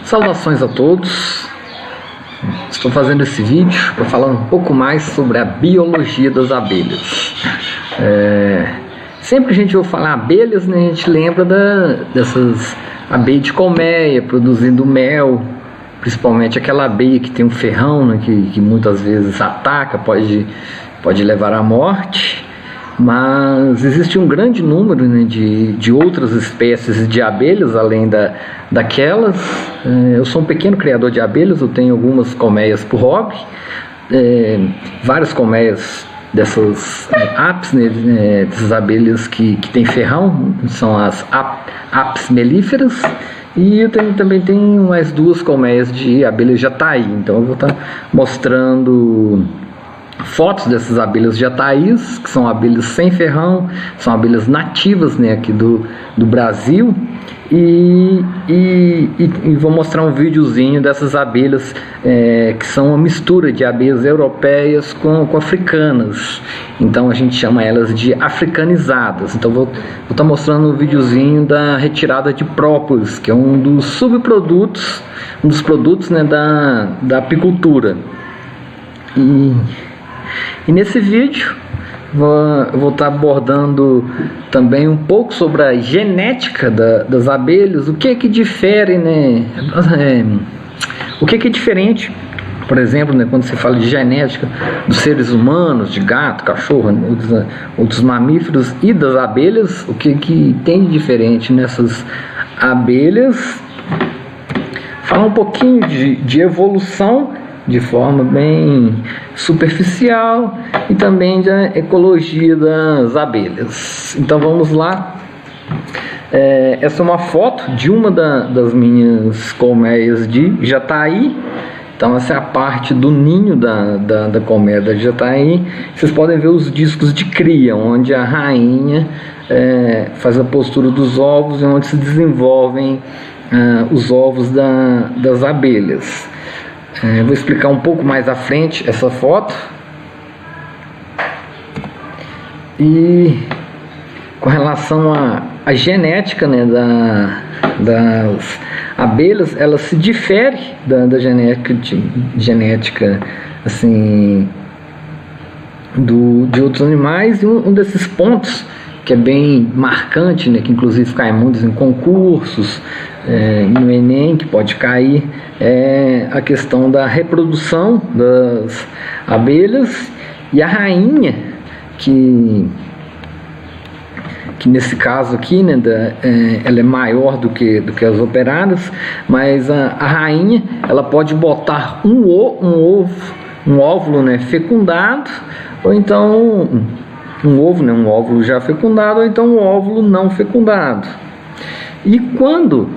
Saudações a todos. Estou fazendo esse vídeo para falar um pouco mais sobre a biologia das abelhas. Sempre que a gente ouve falar abelhas, né, a gente lembra dessas abelhas de colmeia produzindo mel, principalmente aquela abelha que tem um ferrão, né, que muitas vezes ataca, pode levar à morte. Mas existe um grande número, né, de outras espécies de abelhas, além daquelas. Eu sou um pequeno criador de abelhas, eu tenho algumas colmeias por hobby, várias colmeias dessas apis, né, dessas abelhas que tem ferrão, são as apis melíferas. E eu também tenho mais duas colmeias de abelhas jataí, então eu vou estar mostrando fotos dessas abelhas jataís, que são abelhas sem ferrão, são abelhas nativas, né, aqui do Brasil, e vou mostrar um videozinho dessas abelhas que são uma mistura de abelhas europeias com africanas, então a gente chama elas de africanizadas. Então vou estar mostrando um videozinho da retirada de própolis, que é um dos subprodutos, um dos produtos, né, da apicultura. E nesse vídeo eu vou estar abordando também um pouco sobre a genética das abelhas, o que é que difere, né? O que é que é diferente, por exemplo, né, quando se fala de genética dos seres humanos, de gato, cachorro, outros mamíferos e das abelhas, o que tem de diferente nessas abelhas. Falar um pouquinho de evolução de forma bem superficial e também da ecologia das abelhas. Então vamos lá. Essa é uma foto de uma das minhas colmeias de jataí. Então essa é a parte do ninho da colmeia da jataí. Vocês podem ver os discos de cria, onde a rainha faz a postura dos ovos e onde se desenvolvem os ovos das abelhas. Vou explicar um pouco mais à frente essa foto. E com relação à genética, né, das abelhas, ela se difere da genética assim, de outros animais. E um desses pontos que é bem marcante, né, que inclusive cai muito em concursos, no Enem, que pode cair, é a questão da reprodução das abelhas. E a rainha, que nesse caso aqui, né, ela é maior do que as operárias, mas a rainha, ela pode botar um óvulo, né, fecundado, ou então um óvulo já fecundado, ou então um óvulo não fecundado. E quando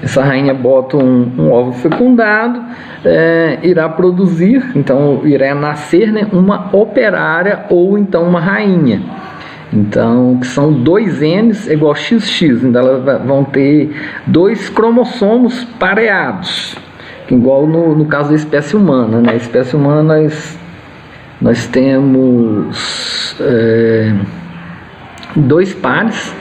essa rainha bota um óvulo fecundado, irá produzir, então irá nascer, né, uma operária ou então uma rainha. Então, que são 2 N's igual XX, então elas vão ter 2 cromossomos pareados, igual no caso da espécie humana, né? A espécie humana nós temos 2 pares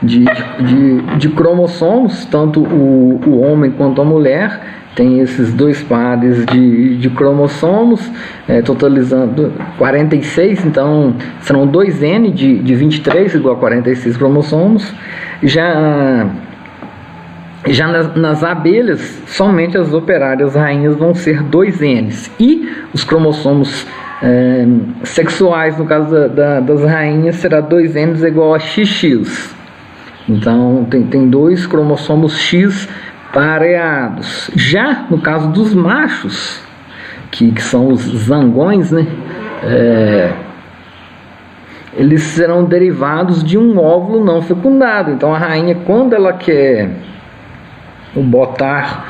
de cromossomos, tanto o homem quanto a mulher tem esses 2 pares de cromossomos, totalizando 46, então serão 2N de 23 igual a 46 cromossomos. Já nas abelhas, somente as operárias rainhas vão ser 2Ns, e os cromossomos sexuais, no caso das rainhas, será 2Ns igual a XX. Então tem 2 cromossomos X pareados. Já no caso dos machos, que são os zangões, né, eles serão derivados de um óvulo não fecundado. Então a rainha, quando ela quer botar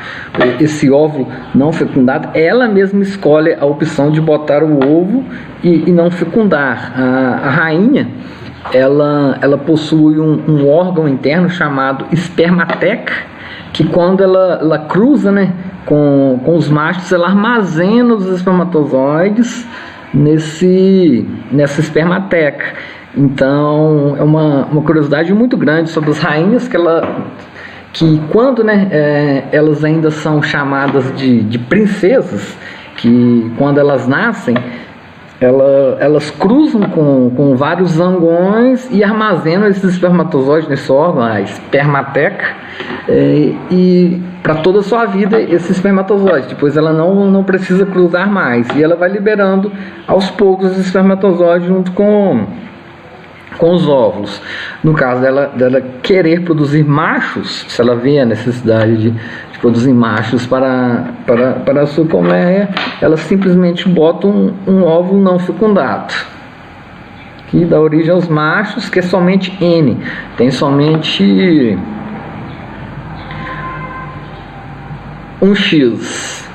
esse óvulo não fecundado, ela mesma escolhe a opção de botar o ovo e não fecundar. A rainha, ela possui um órgão interno chamado espermateca, que quando ela cruza, né, com os machos, ela armazena os espermatozoides nessa espermateca. Então é uma curiosidade muito grande sobre as rainhas, que que quando, né, elas ainda são chamadas de princesas, que quando elas nascem, elas cruzam com vários zangões e armazenam esses espermatozoides nesse órgão, a espermateca, e para toda a sua vida esse espermatozoide. Depois ela não precisa cruzar mais, e ela vai liberando aos poucos os espermatozoides junto com os óvulos. No caso dela querer produzir machos, se ela vê a necessidade de produzir machos para a sua colmeia, ela simplesmente bota um óvulo não fecundado, que dá origem aos machos, que é somente N. Tem somente um X.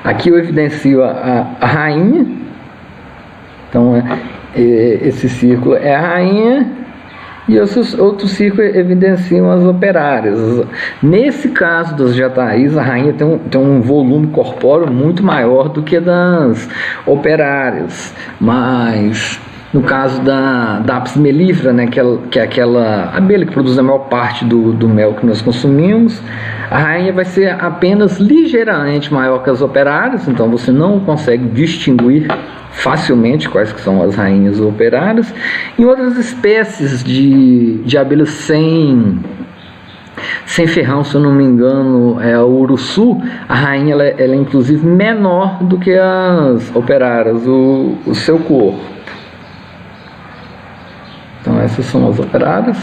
Aqui eu evidencio a rainha. Então esse círculo é a rainha, e outros círculos evidenciam as operárias. Nesse caso das jataís, a rainha tem um volume corpóreo muito maior do que das operárias, mas no caso da Apis mellifera, né, que é aquela abelha que produz a maior parte do mel que nós consumimos, a rainha vai ser apenas ligeiramente maior que as operárias, então você não consegue distinguir facilmente quais que são as rainhas operárias. Em outras espécies de abelhas sem ferrão, se eu não me engano, é o uruçu, a rainha ela é inclusive menor do que as operárias, o seu corpo. Então essas são as operárias.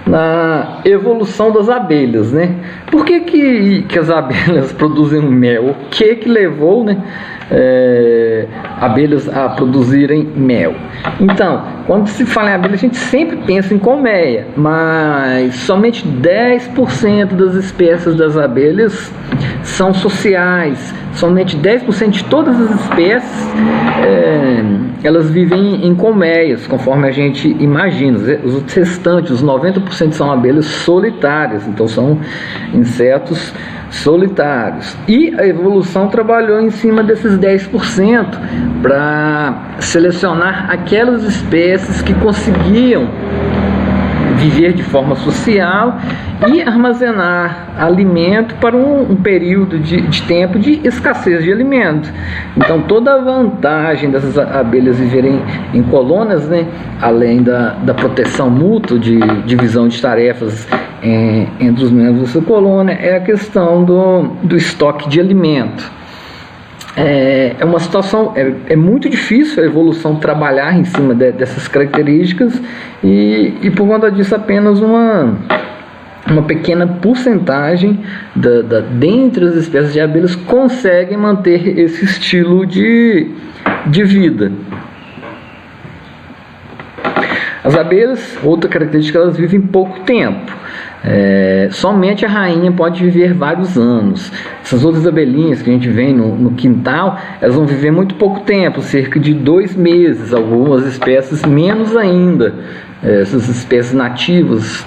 Na evolução das abelhas, né? Por que as abelhas produzem mel? O que levou, né, abelhas a produzirem mel? Então, quando se fala em abelha, a gente sempre pensa em colmeia, mas somente 10% das espécies das abelhas são sociais. Somente 10% de todas as espécies elas vivem em colmeias, conforme a gente imagina. Os restantes, os 90%, são abelhas solitárias, então são insetos solitários. E a evolução trabalhou em cima desses 10% para selecionar aquelas espécies que conseguiam viver de forma social e armazenar alimento para um período de tempo de escassez de alimento. Então toda a vantagem dessas abelhas viverem em colônias, né, além da proteção mútua, de divisão de tarefas entre os membros dessa colônia, é a questão do estoque de alimento. É uma situação, é muito difícil a evolução trabalhar em cima dessas características, e por conta disso apenas uma pequena porcentagem dentre as espécies de abelhas conseguem manter esse estilo de vida. As abelhas, outra característica, elas vivem pouco tempo. Somente a rainha pode viver vários anos. Essas outras abelhinhas que a gente vê no quintal, elas vão viver muito pouco tempo, cerca de 2 meses, algumas espécies menos ainda. Essas espécies nativas,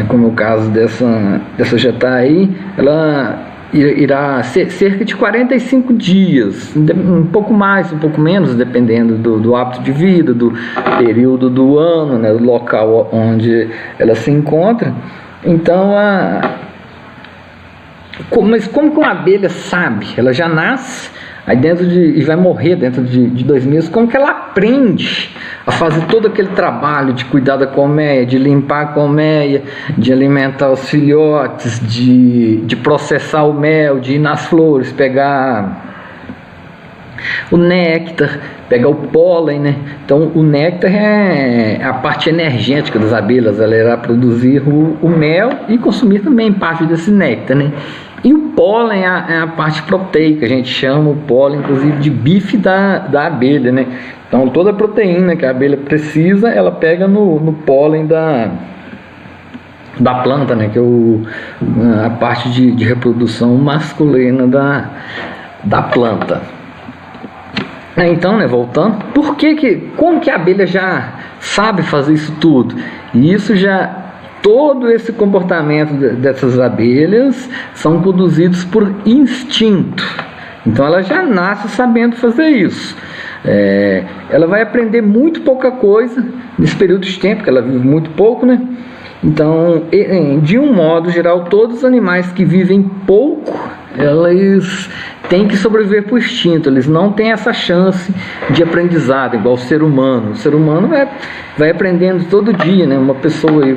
como é o caso dessa jataí, ela irá ser cerca de 45 dias, um pouco mais, um pouco menos, dependendo do hábito de vida, do período do ano, né, do local onde ela se encontra. Então, mas como que uma abelha sabe? Ela já nasce e vai morrer dentro de 2 meses. Como que ela aprende a fazer todo aquele trabalho de cuidar da colmeia, de limpar a colmeia, de alimentar os filhotes, de processar o mel, de ir nas flores, pegar o néctar, pegar o pólen, né? Então o néctar é a parte energética das abelhas, ela irá produzir o mel e consumir também parte desse néctar, né? E o pólen é a parte proteica, a gente chama o pólen inclusive de bife da abelha, né? Então toda a proteína que a abelha precisa, ela pega no pólen da planta, né? Que é a parte de reprodução masculina da planta. Então, né, voltando, como que a abelha já sabe fazer isso tudo? E todo esse comportamento dessas abelhas são conduzidos por instinto. Então ela já nasce sabendo fazer isso. ela vai aprender muito pouca coisa nesse período de tempo, que ela vive muito pouco, né? Então, de um modo geral, todos os animais que vivem pouco, eles têm que sobreviver por instinto, eles não têm essa chance de aprendizado, igual o ser humano. O ser humano vai aprendendo todo dia, né? Uma pessoa aí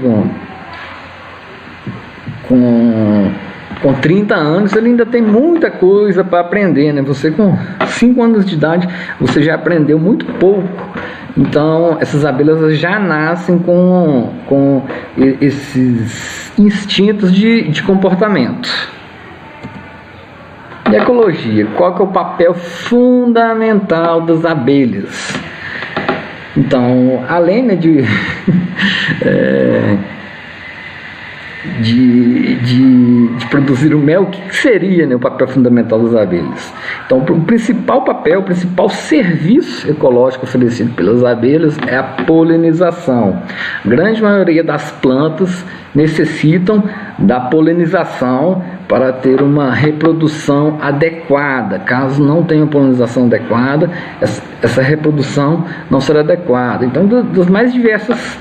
com 30 anos, ele ainda tem muita coisa para aprender, né? Você com 5 anos de idade, você já aprendeu muito pouco. Então, essas abelhas já nascem com esses instintos de comportamento. E ecologia, qual que é o papel fundamental das abelhas? Então, além, né, de produzir o mel, o que seria, né, o papel fundamental das abelhas? Então, o principal papel, o principal serviço ecológico oferecido pelas abelhas é a polinização. A grande maioria das plantas necessitam da polinização para ter uma reprodução adequada. Caso não tenha polinização adequada, essa reprodução não será adequada. Então, das mais diversas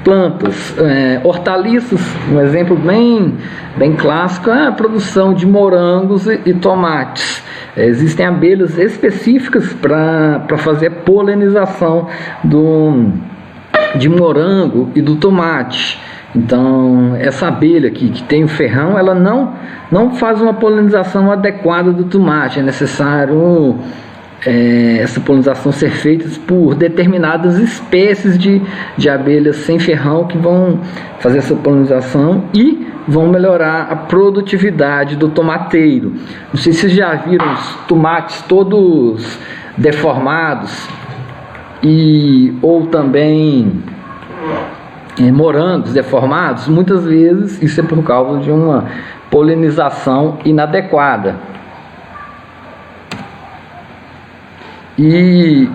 plantas, hortaliças, um exemplo bem clássico é a produção de morangos e tomates. Existem abelhas específicas para fazer a polinização de morango e do tomate. Então, essa abelha aqui que tem o ferrão, ela não faz uma polinização adequada do tomate. É necessário essa polinização ser feita por determinadas espécies de abelhas sem ferrão que vão fazer essa polinização e vão melhorar a produtividade do tomateiro. Não sei se vocês já viram os tomates todos deformados ou também morangos deformados. Muitas vezes isso é por causa de uma polinização inadequada. E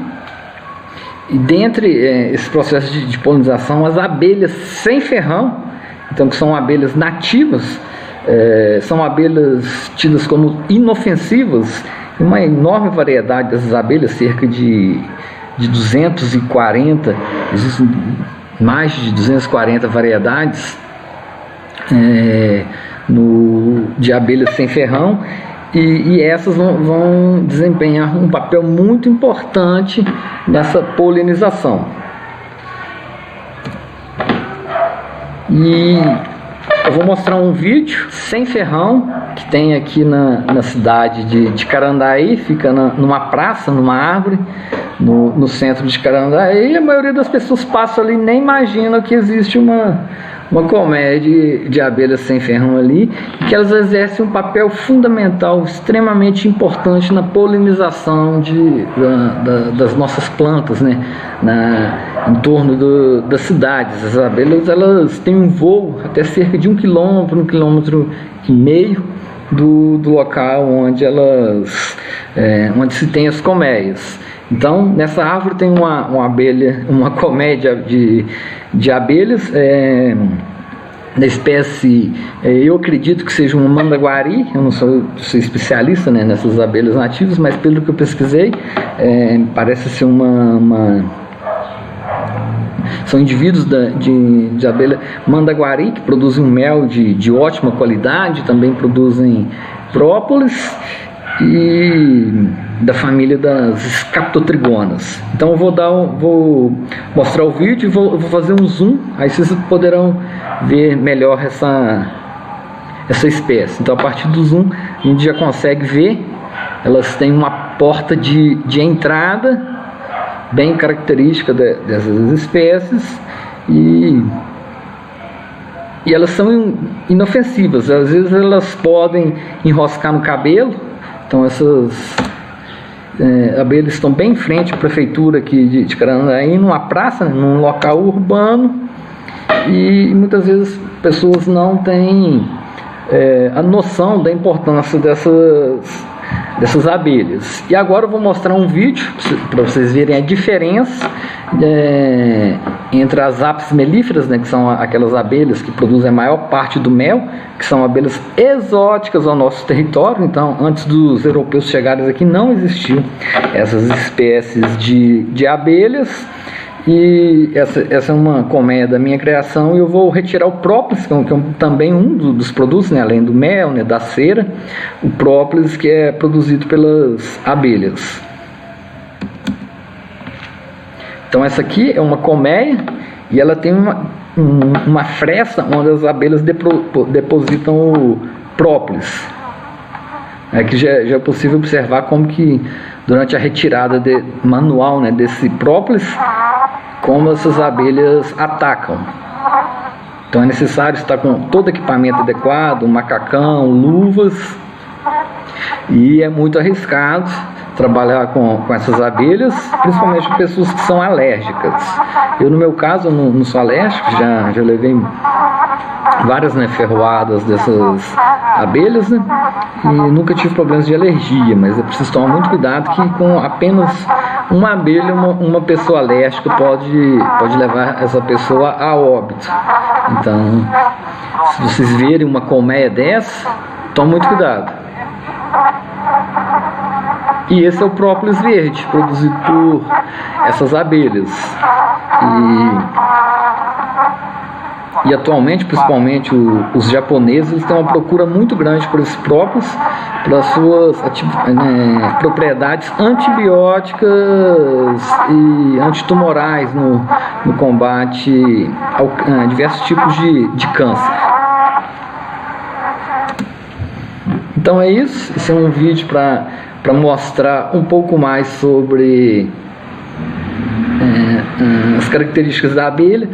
dentre esse processo de polinização, as abelhas sem ferrão, então que são abelhas nativas, são abelhas tidas como inofensivas, uma enorme variedade dessas abelhas, cerca de 240, existem mais de 240 variedades de abelhas sem ferrão. E essas vão desempenhar um papel muito importante nessa polinização. E eu vou mostrar um vídeo sem ferrão que tem aqui na cidade de Carandaí. Fica numa praça, numa árvore, no centro de Carandaí. E a maioria das pessoas passa ali e nem imagina que existe uma colmeia de abelhas sem ferrão ali, e que elas exercem um papel fundamental, extremamente importante na polinização das nossas plantas, né? Em torno das cidades. As abelhas, elas têm um voo até cerca de 1 quilômetro, 1,5 quilômetros do local onde onde se tem as colmeias. Então, nessa árvore tem uma colmeia de abelhas da espécie, eu acredito que seja uma mandaguari. Eu não sou especialista, né, nessas abelhas nativas, mas pelo que eu pesquisei, parece ser são indivíduos de abelha mandaguari que produzem um mel de ótima qualidade, também produzem própolis, e da família das Scaptotrigonas. Então eu vou mostrar o vídeo e vou fazer um zoom, aí vocês poderão ver melhor essa espécie. Então, a partir do zoom a gente já consegue ver, elas têm uma porta de entrada bem característica dessas espécies, e elas são inofensivas. Às vezes elas podem enroscar no cabelo. Então essas abelhas estão bem em frente à prefeitura aqui de Carandaí, numa praça, num local urbano, e muitas vezes pessoas não têm a noção da importância dessas abelhas. E agora eu vou mostrar um vídeo para vocês verem a diferença entre as apis mellíferas, né, que são aquelas abelhas que produzem a maior parte do mel, que são abelhas exóticas ao nosso território. Então, antes dos europeus chegarem aqui, não existiam essas espécies de abelhas. E essa é uma colmeia da minha criação, e eu vou retirar o própolis, que é também um dos produtos, né, além do mel, né, da cera, o própolis que é produzido pelas abelhas. Então essa aqui é uma colmeia e ela tem uma fresta onde as abelhas depositam o própolis. Aqui já é possível observar como que durante a retirada manual, né, desse própolis, como essas abelhas atacam. Então é necessário estar com todo equipamento adequado, um macacão, luvas, e é muito arriscado trabalhar com essas abelhas, principalmente pessoas que são alérgicas. Eu, no meu caso, não sou alérgico, já levei várias, né, ferroadas dessas abelhas, né, e nunca tive problemas de alergia, mas é preciso tomar muito cuidado que com apenas uma abelha, uma pessoa alérgica pode levar essa pessoa a óbito. Então, se vocês verem uma colmeia dessa, tome muito cuidado. E esse é o própolis verde, produzido por essas abelhas. E atualmente, principalmente os japoneses, eles têm uma procura muito grande por esse própolis, pelas suas propriedades antibióticas e antitumorais no combate a diversos tipos de câncer. Então é isso, esse é um vídeo para mostrar um pouco mais sobre as características da abelha,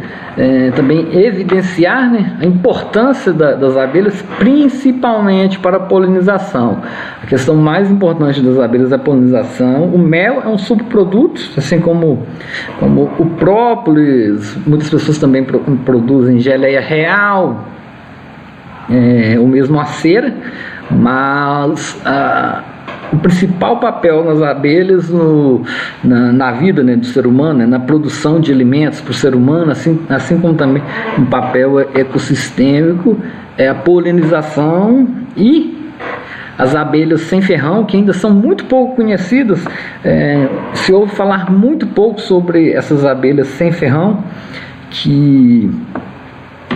também evidenciar, né, a importância das abelhas, principalmente para a polinização. A questão mais importante das abelhas é a polinização. O mel é um subproduto, assim como o própolis. Muitas pessoas também produzem geleia real, ou mesmo a cera, mas o principal papel nas abelhas na vida, né, do ser humano, né, na produção de alimentos para o ser humano, assim como também um papel ecossistêmico, é a polinização. E as abelhas sem ferrão, que ainda são muito pouco conhecidas, se ouve falar muito pouco sobre essas abelhas sem ferrão, que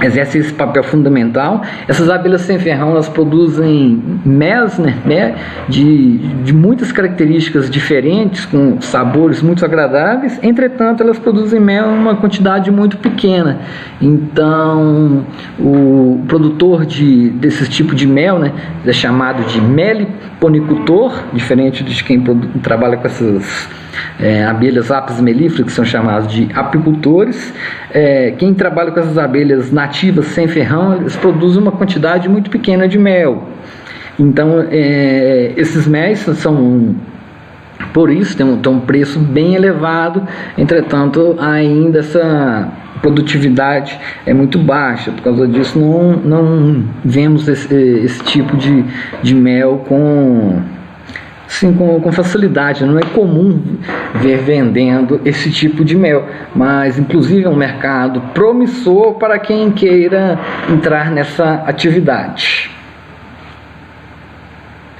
exerce esse papel fundamental. Essas abelhas sem ferrão, elas produzem mel, né, de muitas características diferentes, com sabores muito agradáveis. Entretanto, elas produzem mel em uma quantidade muito pequena. Então, o produtor desse tipo de mel, né, é chamado de meliponicultor, diferente de quem trabalha com essas abelhas apis mellíferas, que são chamadas de apicultores. Quem trabalha com essas abelhas nativas sem ferrão, eles produzem uma quantidade muito pequena de mel. Então, esses méis são, por isso, tem um preço bem elevado. Entretanto, ainda essa produtividade é muito baixa. Por causa disso, não vemos esse tipo de mel com facilidade. Não é comum ver vendendo esse tipo de mel, mas inclusive é um mercado promissor para quem queira entrar nessa atividade.